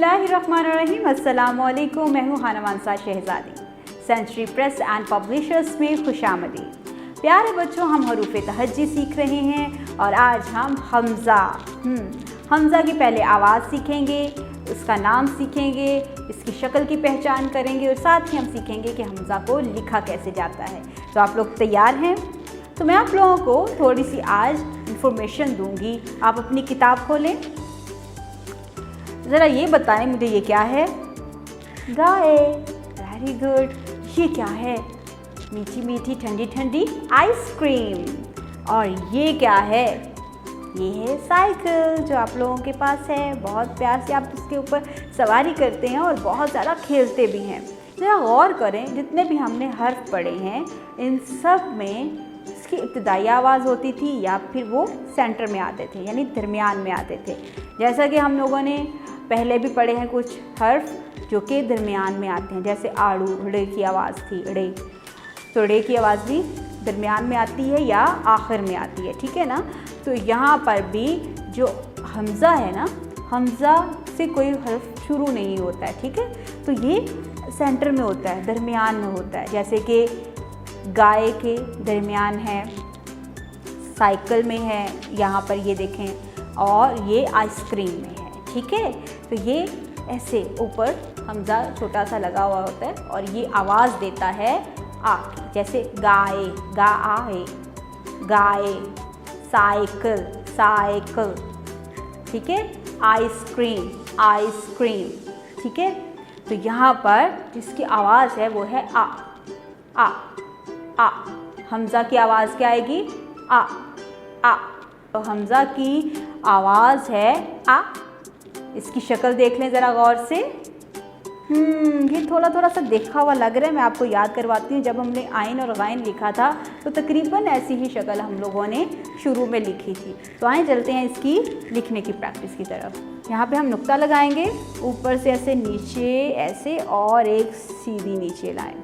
बिस्मिल्लाहिर्रहमानिर्रहीम। अस्सलामुअलैकुम। मैं हूँ हाना मानसा शहज़ादी। सेंचुरी प्रेस एंड पब्लिशर्स में खुशामदी। प्यारे बच्चों, हम हरूफ तहज्जी सीख रहे हैं और आज हम हमज़ा की पहले आवाज़ सीखेंगे, उसका नाम सीखेंगे, इसकी शक्ल की पहचान करेंगे और साथ ही हम सीखेंगे कि हमज़ा को लिखा कैसे जाता है। तो आप लोग तैयार हैं? तो मैं आप लोगों को थोड़ी सी आज इंफॉर्मेशन दूंगी। आप अपनी किताब खोलें, ज़रा ये बताएं मुझे ये क्या है? गाय। Very good. ये क्या है? मीठी मीठी ठंडी ठंडी आइसक्रीम। और ये क्या है? ये है साइकिल जो आप लोगों के पास है। बहुत प्यार से आप उसके ऊपर सवारी करते हैं और बहुत ज़्यादा खेलते भी हैं। ज़रा गौर करें, जितने भी हमने हर्फ पढ़े हैं इन सब में इसकी इब्तदाई आवाज़ होती थी या फिर वो सेंटर में आते थे, यानी दरमियान में आते थे। जैसा कि हम लोगों ने पहले भी पढ़े हैं कुछ हर्फ जो कि दरमियान में आते हैं, जैसे आड़ू, ड़े की आवाज़ थी ड़े, तो ड़े की आवाज़ भी दरमियान में आती है या आखिर में आती है, ठीक है ना। तो यहाँ पर भी जो हमज़ा है ना, हमज़ा से कोई हर्फ शुरू नहीं होता है, ठीक है। तो ये सेंटर में होता है, दरमियान में होता है। जैसे कि गाय के दरमियान है, साइकिल में है, यहाँ पर ये देखें, और ये आइसक्रीम में है, ठीक है। तो ये ऐसे ऊपर हमज़ा छोटा सा लगा हुआ होता है और ये आवाज़ देता है आ की, जैसे गाय, गा आ है, गाय, साइकिल, साइकिल, ठीक है, आइसक्रीम, आइसक्रीम, ठीक है। तो यहाँ पर इसकी आवाज़ है वो है आ, आ, आ। हमज़ा की आवाज़ क्या आएगी? आ, आ। तो हमज़ा की आवाज़ है आ। इसकी शक्ल देख लें ज़रा गौर से। ये थोड़ा थोड़ा सा देखा हुआ लग रहा है। मैं आपको याद करवाती हूँ, जब हमने आइन और गाइन लिखा था तो तकरीबन ऐसी ही शक्ल हम लोगों ने शुरू में लिखी थी। तो आए चलते हैं इसकी लिखने की प्रैक्टिस की तरफ। यहाँ पे हम नुक्ता लगाएंगे, ऊपर से ऐसे नीचे ऐसे और एक सीधी नीचे लाइन।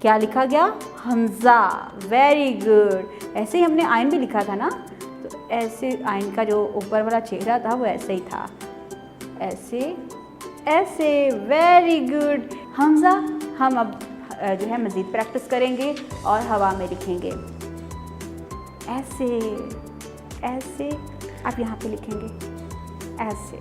क्या लिखा गया? हमज़ा। Very good. ऐसे ही हमने आइन भी लिखा था ना, तो ऐसे आइन का जो ऊपर वाला चेहरा था वो ऐसे ही था, ऐसे ऐसे। Very good. हमज़ा हम अब जो है मज़ीद प्रैक्टिस करेंगे और हवा में लिखेंगे, ऐसे ऐसे। आप यहाँ पे लिखेंगे ऐसे।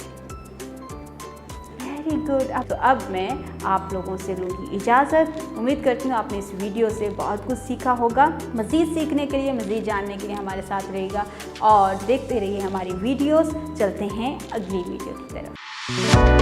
Very good. तो अब मैं आप लोगों से लूँगी इजाज़त। उम्मीद करती हूँ आपने इस वीडियो से बहुत कुछ सीखा होगा। मज़ीद सीखने के लिए, मज़ीद जानने के लिए हमारे साथ रहिएगा और देखते रहिए हमारी वीडियोस। चलते हैं अगली वीडियो की तरफ।